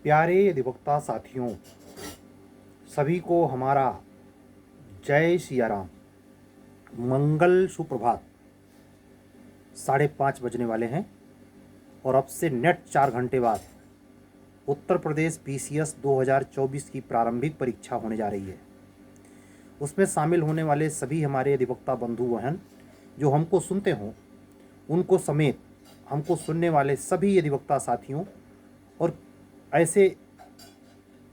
प्यारे अधिवक्ता साथियों, सभी को हमारा जय सिया राम। मंगल सुप्रभात। 5:30 बजने वाले हैं और अब से नेट 4 घंटे बाद उत्तर प्रदेश PCS 2024 की प्रारंभिक परीक्षा होने जा रही है। उसमें शामिल होने वाले सभी हमारे अधिवक्ता बंधु बहन जो हमको सुनते हों, उनको समेत हमको सुनने वाले सभी अधिवक्ता साथियों और ऐसे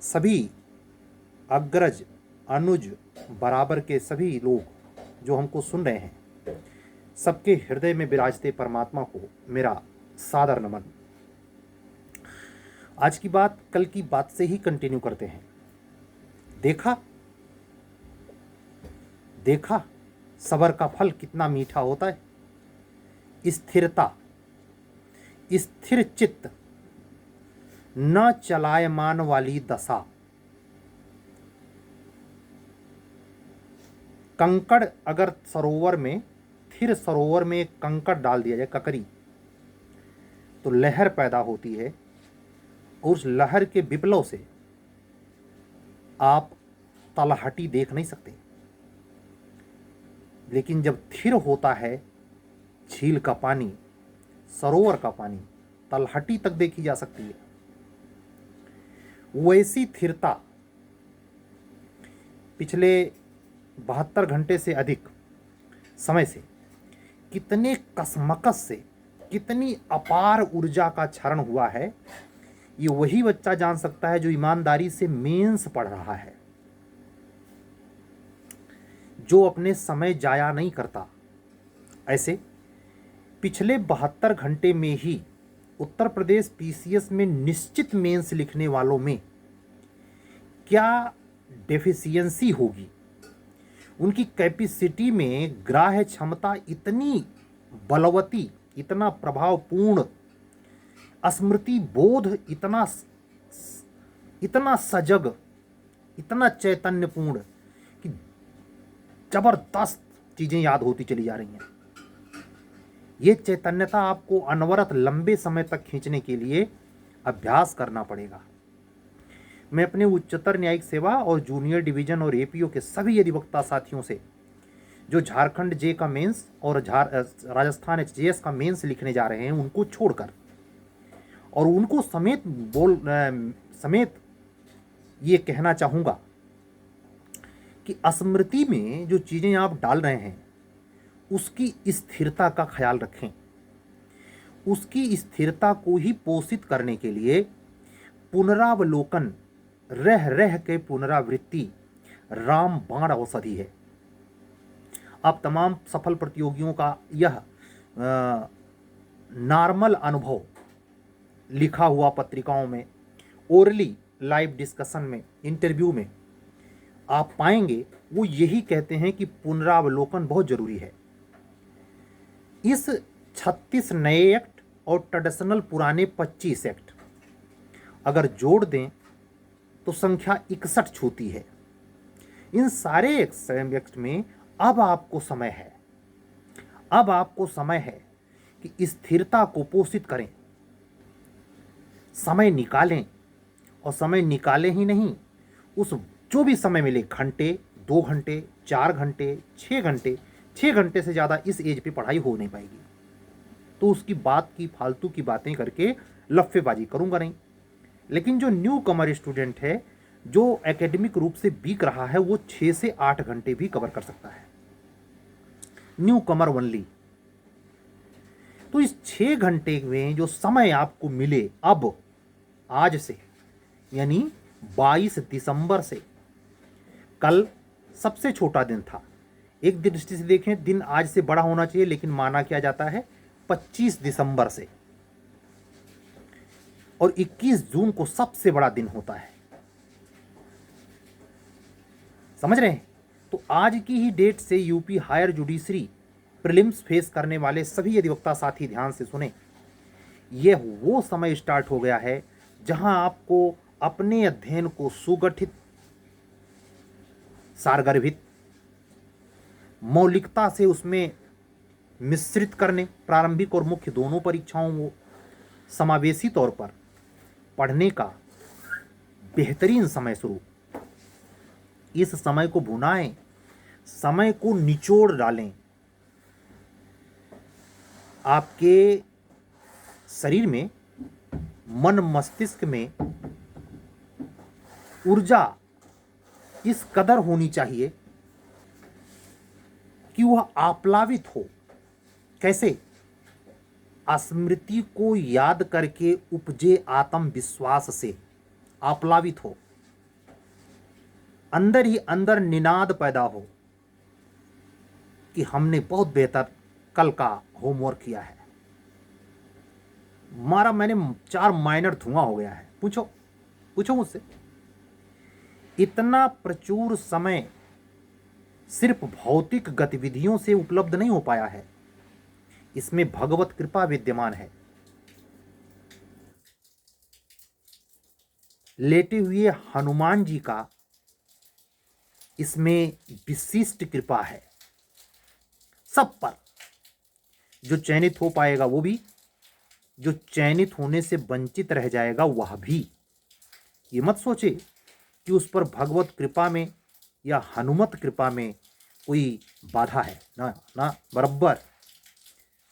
सभी अग्रज अनुज बराबर के सभी लोग जो हमको सुन रहे हैं, सबके हृदय में विराजते परमात्मा को मेरा सादर नमन। आज की बात कल की बात से ही कंटिन्यू करते हैं। देखा सबर का फल कितना मीठा होता है। स्थिरता, स्थिर चित्त, न चलायमान वाली दशा। कंकड़ अगर सरोवर में, स्थिर सरोवर में एक कंकड़ डाल दिया जाए, ककरी, तो लहर पैदा होती है और उस लहर के विप्लव से आप तलहटी देख नहीं सकते। लेकिन जब स्थिर होता है झील का पानी, सरोवर का पानी, तलहटी तक देखी जा सकती है। वैसी स्थिरता पिछले 72 घंटे से अधिक समय से कितने कसमकस से, कितनी अपार ऊर्जा का क्षरण हुआ है, ये वही बच्चा जान सकता है जो ईमानदारी से मेंस पढ़ रहा है, जो अपने समय जाया नहीं करता। ऐसे पिछले 72 घंटे में ही उत्तर प्रदेश PCS में निश्चित मेंस लिखने वालों में क्या डेफिशिएंसी होगी, उनकी कैपेसिटी में ग्राह्य क्षमता इतनी बलवती, इतना प्रभावपूर्ण, स्मृति बोध इतना सजग, इतना चैतन्यपूर्ण कि जबरदस्त चीजें याद होती चली जा रही हैं। ये चैतन्यता आपको अनवरत लंबे समय तक खींचने के लिए अभ्यास करना पड़ेगा। मैं अपने उच्चतर न्यायिक सेवा और जूनियर डिवीजन और APO के सभी अधिवक्ता साथियों से जो झारखंड जे का मेंस और राजस्थान HJS का मेंस लिखने जा रहे हैं, उनको छोड़कर और उनको समेत ये कहना चाहूँगा कि स्मृति में जो चीज़ें आप डाल रहे हैं उसकी स्थिरता का ख्याल रखें। उसकी स्थिरता को ही पोषित करने के लिए पुनरावलोकन, रह रह के पुनरावृत्ति रामबाण औषधि है। आप तमाम सफल प्रतियोगियों का यह नॉर्मल अनुभव लिखा हुआ पत्रिकाओं में, ओरली लाइव डिस्कशन में, इंटरव्यू में आप पाएंगे। वो यही कहते हैं कि पुनरावलोकन बहुत जरूरी है। इस 36 नए एक्ट और ट्रेडिशनल पुराने 25 एक्ट अगर जोड़ दें तो संख्या 61 छूती है। इन सारे एक्ट में अब आपको समय है कि स्थिरता को पोषित करें, समय निकालें। और समय निकाले ही नहीं, उस जो भी समय मिले, घंटे, 2 घंटे, 4 घंटे, 6 घंटे, 6 घंटे से ज़्यादा इस एज पे पढ़ाई हो नहीं पाएगी, तो उसकी बात की फालतू की बातें करके लफ्फेबाजी करूंगा नहीं। लेकिन जो न्यू कमर स्टूडेंट है, जो एकेडमिक रूप से वीक रहा है, वो 6 से 8 घंटे भी कवर कर सकता है, न्यू कमर ओनली। तो इस 6 घंटे में जो समय आपको मिले, अब आज से यानी 22 दिसंबर से, कल सबसे छोटा दिन था, एक दृष्टि से देखें दिन आज से बड़ा होना चाहिए, लेकिन माना क्या जाता है 25 दिसंबर से, और 21 जून को सबसे बड़ा दिन होता है। समझ रहे हैं? तो आज की ही डेट से UP higher judiciary prelims face करने वाले सभी अधिवक्ता साथी ध्यान से सुने। यह वो समय स्टार्ट हो गया है जहां आपको अपने अध्ययन को सुगठित, सारगर्भित, मौलिकता से उसमें मिश्रित करने, प्रारंभिक और मुख्य दोनों परीक्षाओं को समावेशी तौर पर पढ़ने का बेहतरीन समय शुरू। इस समय को भुनाएं, समय को निचोड़ डालें। आपके शरीर में, मन मस्तिष्क में ऊर्जा इस कदर होनी चाहिए कि वह आप्लावित हो। कैसे? स्मृति को याद करके उपजे आत्मविश्वास से आप्लावित हो, अंदर ही अंदर निनाद पैदा हो कि हमने बहुत बेहतर कल का होमवर्क किया है। मैंने 4 माइनर धुआं हो गया है। पूछो मुझसे। इतना प्रचुर समय सिर्फ भौतिक गतिविधियों से उपलब्ध नहीं हो पाया है, इसमें भगवत कृपा विद्यमान है। लेटे हुए हनुमान जी का इसमें विशिष्ट कृपा है सब पर। जो चयनित हो पाएगा वो भी, जो चयनित होने से वंचित रह जाएगा वह भी। ये मत सोचे कि उस पर भगवत कृपा में या हनुमत कृपा में कोई बाधा है। ना ना, बराबर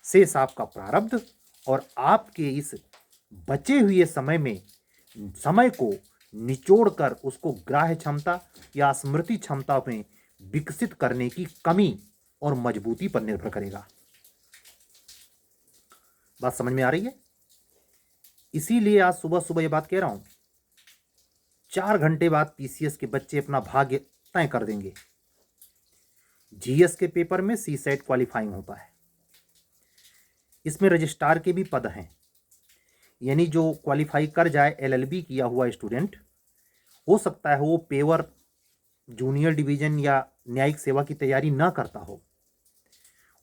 शेष आपका प्रारब्ध और आपके इस बचे हुए समय में समय को निचोड़कर उसको ग्राह्य क्षमता या स्मृति क्षमता में विकसित करने की कमी और मजबूती पर निर्भर करेगा। बात समझ में आ रही है? इसीलिए आज सुबह सुबह ये बात कह रहा हूं। 4 घंटे बाद पीसीएस के बच्चे अपना भाग्य तय कर देंगे। जीएस के पेपर में सीसेट क्वालिफाइंग होता है। इसमें रजिस्ट्रार के भी पद हैं, यानी जो क्वालिफाई कर जाए एलएलबी किया हुआ स्टूडेंट, हो सकता है वो पेवर, जूनियर डिवीजन या न्यायिक सेवा की तैयारी ना करता हो,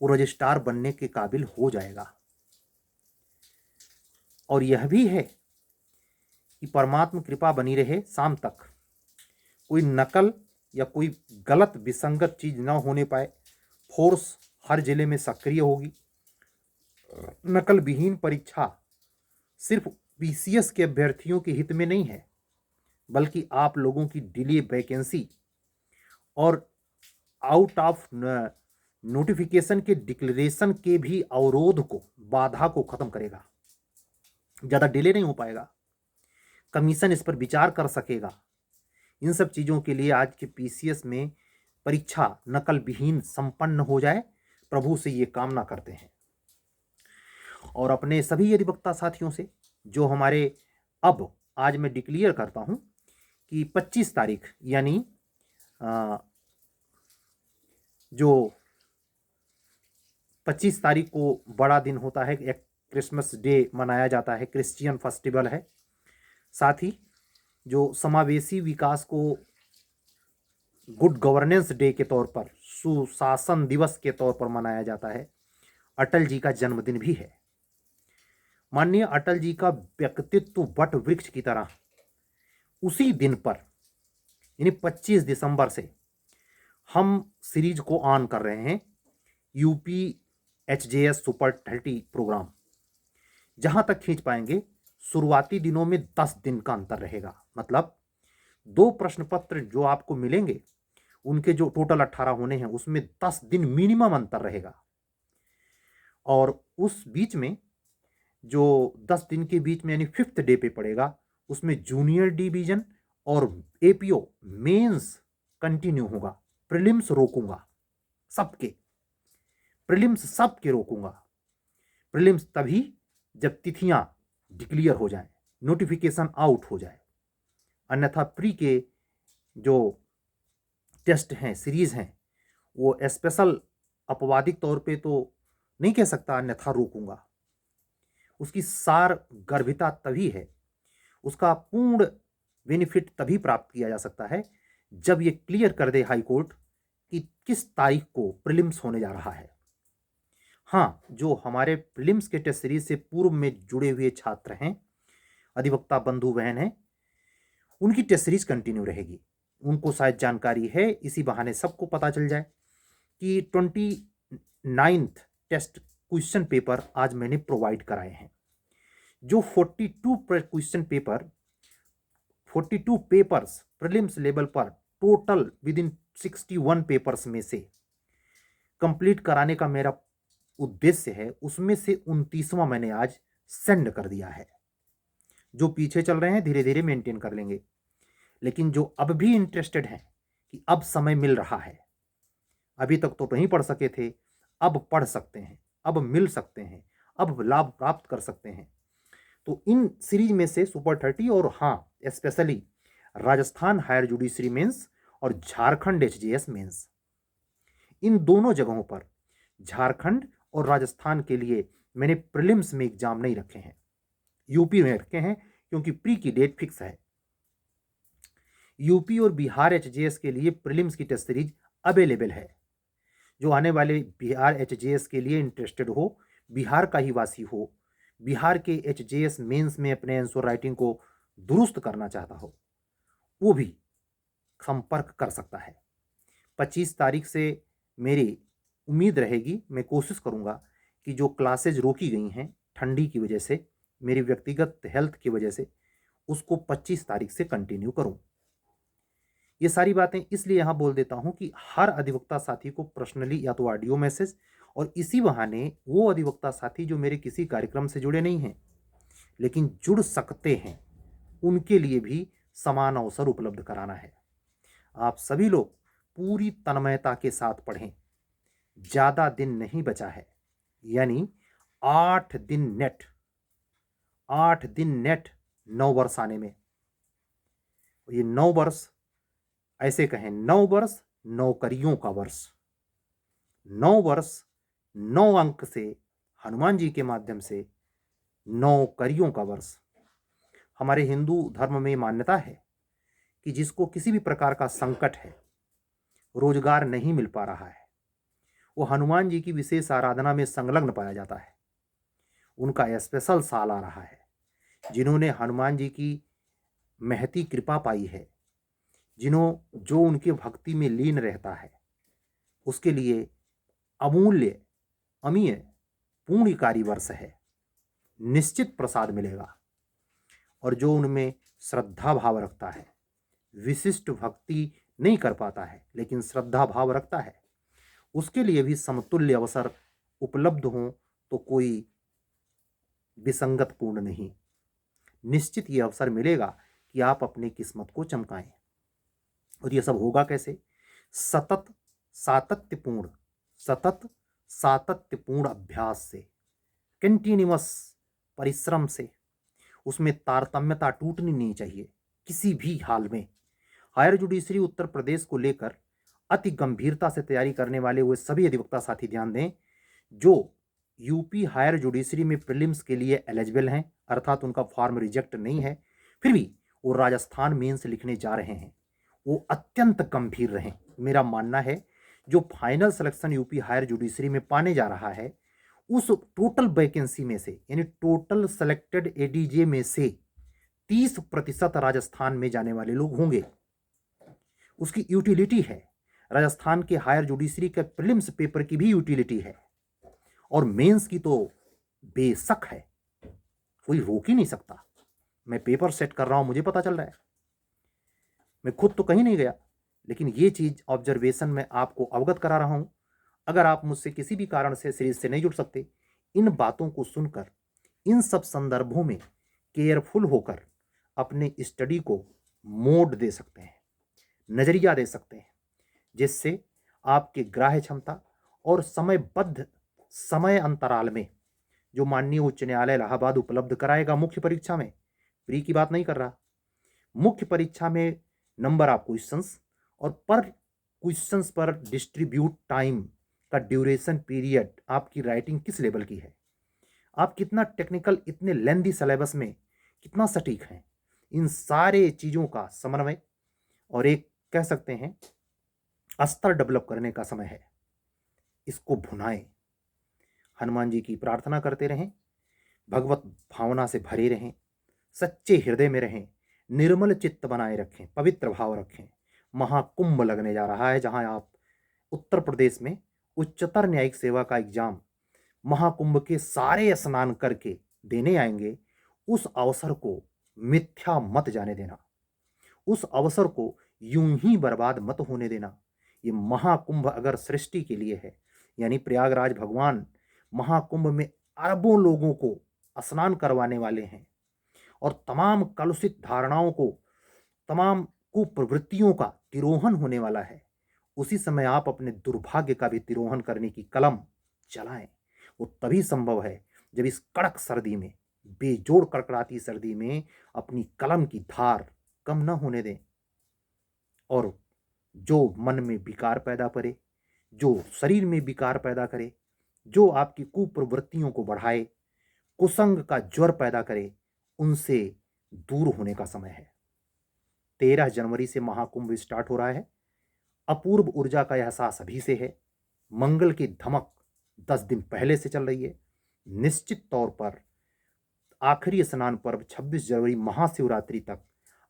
वो रजिस्ट्रार बनने के काबिल हो जाएगा। और यह भी है कि परमात्मा कृपा बनी रहे, शाम तक कोई नकल या कोई गलत विसंगत चीज ना होने पाए। फोर्स हर जिले में सक्रिय होगी। नकल विहीन परीक्षा सिर्फ पीसीएस के अभ्यर्थियों के हित में नहीं है, बल्कि आप लोगों की डिले वैकेंसी और आउट ऑफ नोटिफिकेशन के डिक्लेरेशन के भी अवरोध को, बाधा को खत्म करेगा। ज़्यादा डिले नहीं हो पाएगा, कमीशन इस पर विचार कर सकेगा। इन सब चीज़ों के लिए आज के पीसीएस में परीक्षा नकल विहीन संपन्न हो जाए, प्रभु से ये कामना करते हैं। और अपने सभी अधिवक्ता साथियों से, जो हमारे, अब आज मैं डिक्लेयर करता हूं कि 25 तारीख यानी जो 25 तारीख को बड़ा दिन होता है, एक क्रिसमस डे मनाया जाता है, क्रिश्चियन फेस्टिवल है। साथ ही जो समावेशी विकास को गुड गवर्नेंस डे के तौर पर, सुशासन दिवस के तौर पर मनाया जाता है, अटल जी का जन्मदिन भी है। माननीय अटल जी का व्यक्तित्व वट वृक्ष की तरह उसी दिन पर यानी 25 दिसंबर से हम सीरीज को ऑन कर रहे हैं, यूपी एचजेएस सुपर 30 प्रोग्राम। जहां तक खींच पाएंगे, शुरुआती दिनों में 10 दिन का अंतर रहेगा। मतलब 2 प्रश्न पत्र जो आपको मिलेंगे, उनके जो टोटल 18 होने हैं, उसमें 10 दिन मिनिमम अंतर रहेगा। और उस बीच में जो 10 दिन के बीच में यानी 5th डे पे पड़ेगा, उसमें जूनियर डिवीजन और एपीओ मेंस कंटिन्यू होगा। प्रीलिम्स रोकूंगा सबके, प्रीलिम्स सबके रोकूंगा। प्रीलिम्स तभी जब तिथियां डिक्लेयर हो जाएं, नोटिफिकेशन आउट हो जाए। अन्यथा प्री के जो टेस्ट हैं, सीरीज हैं, वो स्पेशल अपवादिक तौर पे तो नहीं कह सकता, अन्यथा रोकूंगा। उसकी सार गर्भिता तभी है, उसका पूर्ण बेनिफिट तभी प्राप्त किया जा सकता है जब ये क्लियर कर दे हाई कोर्ट कि किस तारीख को प्रीलिम्स होने जा रहा है। हाँ, जो हमारे प्रीलिम्स के टेस्ट सीरीज से पूर्व में जुड़े हुए छात्र हैं, अधिवक्ता बंधु बहन हैं, उनकी टेस्ट सीरीज कंटिन्यू रहेगी। उनको शायद जानकारी है, इसी बहाने सबको पता चल जाए कि 29th टेस्ट क्वेश्चन पेपर आज मैंने प्रोवाइड कराए हैं। जो 42 question paper 42 papers prelims level पर टोटल विद इन 61 पेपर्स में से कंप्लीट कराने का मेरा उद्देश्य है, उसमें से 29वां मैंने आज सेंड कर दिया है। जो पीछे चल रहे हैं धीरे धीरे मेंटेन कर लेंगे, लेकिन जो अब भी इंटरेस्टेड हैं कि अब समय मिल रहा है, अभी तक तो नहीं पढ़ सके थे, अब पढ़ सकते हैं, अब मिल सकते हैं, अब लाभ प्राप्त कर सकते हैं, तो इन सीरीज में से सुपर 30 और हाँ specially Rajasthan higher judiciary mains और झारखंड एचजीएस मेंस, इन दोनों जगहों पर झारखंड और राजस्थान के लिए मैंने प्रीलिम्स में एग्जाम नहीं रखे हैं, यूपी में रखे हैं क्योंकि प्री की डेट फिक्स है। यूपी और बिहार एचजीएस के लिए प्रीलिम्स की टेस्ट सीरीज अवेलेबल है। जो आने वाले बिहार एचजीएस के लिए इंटरेस्टेड हो, बिहार का ही वासी हो, बिहार के एचजीएस मेंस में अपने आंसर राइटिंग को दुरुस्त करना चाहता हो, वो भी संपर्क कर सकता है। 25 तारीख से मेरी उम्मीद रहेगी, मैं कोशिश करूंगा कि जो क्लासेज रोकी गई हैं ठंडी की वजह से, मेरी व्यक्तिगत हेल्थ की वजह से, उसको 25 तारीख से कंटिन्यू करूं। ये सारी बातें इसलिए यहाँ बोल देता हूँ कि हर अधिवक्ता साथी को पर्सनली या तो ऑडियो मैसेज, और इसी बहाने वो अधिवक्ता साथी जो मेरे किसी कार्यक्रम से जुड़े नहीं हैं लेकिन जुड़ सकते हैं, उनके लिए भी समान अवसर उपलब्ध कराना है। आप सभी लोग पूरी तन्मयता के साथ पढ़ें, ज़्यादा दिन नहीं बचा है, यानी 8 दिन नेट, 8 दिन नेट 9 वर्ष आने में। ये 9 वर्ष, ऐसे कहें 9 वर्ष नौकरियों का वर्ष, 9 वर्ष 9 अंक से हनुमान जी के माध्यम से नौकरियों का वर्ष। हमारे हिंदू धर्म में मान्यता है कि जिसको किसी भी प्रकार का संकट है, रोजगार नहीं मिल पा रहा है, वो हनुमान जी की विशेष आराधना में संलग्न पाया जाता है। उनका स्पेशल साल आ रहा है। जिन्होंने हनुमान जी की महती कृपा पाई है, जो उनके भक्ति में लीन रहता है, उसके लिए अमूल्य अमीय पूर्णकारी वर्ष है। निश्चित प्रसाद मिलेगा। और जो उनमें श्रद्धा भाव रखता है, विशिष्ट भक्ति नहीं कर पाता है लेकिन श्रद्धा भाव रखता है, उसके लिए भी समतुल्य अवसर उपलब्ध हो तो कोई विसंगत पूर्ण नहीं। निश्चित ये अवसर मिलेगा कि आप अपनी किस्मत को चमकाएं। और ये सब होगा कैसे? सतत सातत्यपूर्ण अभ्यास से, कंटिन्यूअस परिश्रम से। उसमें तारतम्यता टूटनी नहीं चाहिए किसी भी हाल में। हायर जुडिशरी उत्तर प्रदेश को लेकर अति गंभीरता से तैयारी करने वाले वो सभी अधिवक्ता साथी ध्यान दें जो यूपी हायर जुडिशरी में प्रीलिम्स के लिए एलिजिबल हैं, अर्थात उनका फॉर्म रिजेक्ट नहीं है, फिर भी वो राजस्थान मेंस लिखने जा रहे हैं, वो अत्यंत गंभीर रहें। मेरा मानना है जो final selection UP higher judiciary में पाने जा रहा है, उस टोटल वैकेंसी में से, यानी टोटल सेलेक्टेड एडीजे में से 30% राजस्थान में जाने वाले लोग होंगे। उसकी यूटिलिटी है। राजस्थान के हायर जुडिशरी के प्रीलिम्स पेपर की भी यूटिलिटी है और मेंस की तो बेशक है, कोई रोक ही नहीं सकता। मैं पेपर सेट कर रहा हूं, मुझे पता चल रहा है, मैं खुद तो कहीं नहीं गया, लेकिन ये चीज ऑब्जर्वेशन में आपको अवगत करा रहा हूं। अगर आप मुझसे किसी भी कारण से सीरीज से नहीं जुड़ सकते, इन बातों को सुनकर, इन सब संदर्भों में केयरफुल होकर अपने स्टडी को मोड दे सकते हैं, नजरिया दे सकते हैं, जिससे आपके ग्राह्य क्षमता और समयबद्ध समय अंतराल में जो माननीय उच्च न्यायालय इलाहाबाद उपलब्ध कराएगा मुख्य परीक्षा में, प्री की बात नहीं कर रहा, मुख्य परीक्षा में नंबर ऑफ क्वेश्चंस और पर क्वेश्चंस पर डिस्ट्रीब्यूट टाइम का ड्यूरेशन पीरियड, आपकी राइटिंग किस लेवल की है, आप कितना टेक्निकल, इतने लेंदी सिलेबस में कितना सटीक हैं, इन सारे चीज़ों का समन्वय और एक कह सकते हैं अस्तर डेवलप करने का समय है। इसको भुनाएं। हनुमान जी की प्रार्थना करते रहें, भगवत भावना से भरे रहें, सच्चे हृदय में रहें, निर्मल चित्त बनाए रखें, पवित्र भाव रखें। महाकुंभ लगने जा रहा है, जहां आप उत्तर प्रदेश में उच्चतर न्यायिक सेवा का एग्जाम महाकुंभ के सारे स्नान करके देने आएंगे। उस अवसर को मिथ्या मत जाने देना। उस अवसर को यूं ही बर्बाद मत होने देना। ये महाकुंभ अगर सृष्टि के लिए है, यानी प्रयागराज भगवान महाकुंभ में अरबों लोगों को स्नान करवाने वाले हैं और तमाम कलुषित धारणाओं को, तमाम कुप्रवृत्तियों का तिरोहन होने वाला है, उसी समय आप अपने दुर्भाग्य का भी तिरोहन करने की कलम चलाएं। वो तभी संभव है जब इस कड़क सर्दी में, बेजोड़ कड़कड़ाती सर्दी में अपनी कलम की धार कम न होने दें और जो मन में विकार पैदा करे, जो शरीर में विकार पैदा करे, जो आपकी कुप्रवृत्तियों को बढ़ाए, कुसंग का ज्वर पैदा करे, उनसे दूर होने का समय है। 13 जनवरी से महाकुंभ स्टार्ट हो रहा है। अपूर्व ऊर्जा का एहसास अभी से है। मंगल की धमक 10 दिन पहले से चल रही है। निश्चित तौर पर आखिरी स्नान पर्व 26 जनवरी महाशिवरात्रि तक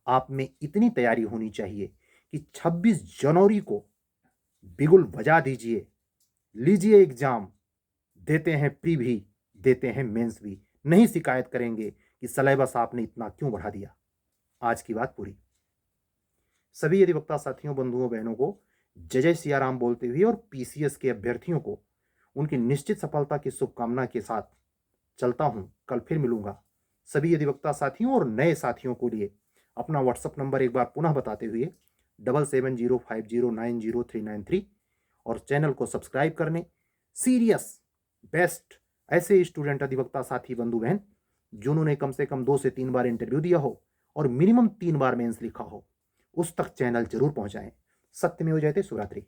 आप में इतनी तैयारी होनी चाहिए कि 26 जनवरी को बिगुल बजा दीजिए, लीजिए एग्जाम, देते हैं प्री भी, देते हैं मेंस भी, नहीं शिकायत करेंगे कि सिलेबस आपने इतना क्यों बढ़ा दिया। आज की बात पूरी। सभी अधिवक्ता साथियों, बंधुओं, बहनों को जय जय सिया राम बोलते हुए और पीसीएस के अभ्यर्थियों को उनकी निश्चित सफलता की शुभकामना के साथ चलता हूं। कल फिर मिलूंगा। सभी अधिवक्ता साथियों और नए साथियों को लिए अपना व्हाट्सएप नंबर एक बार पुनः बताते हुए 7705090393 और चैनल को सब्सक्राइब करने, सीरियस बेस्ट ऐसे स्टूडेंट अधिवक्ता साथी बंधु बहन जिन्होंने कम से कम 2 से 3 बार इंटरव्यू दिया हो और मिनिमम 3 बार मेंस लिखा हो, उस तक चैनल जरूर पहुंचाएं। सत्यमेव जयते। शुभरात्रि।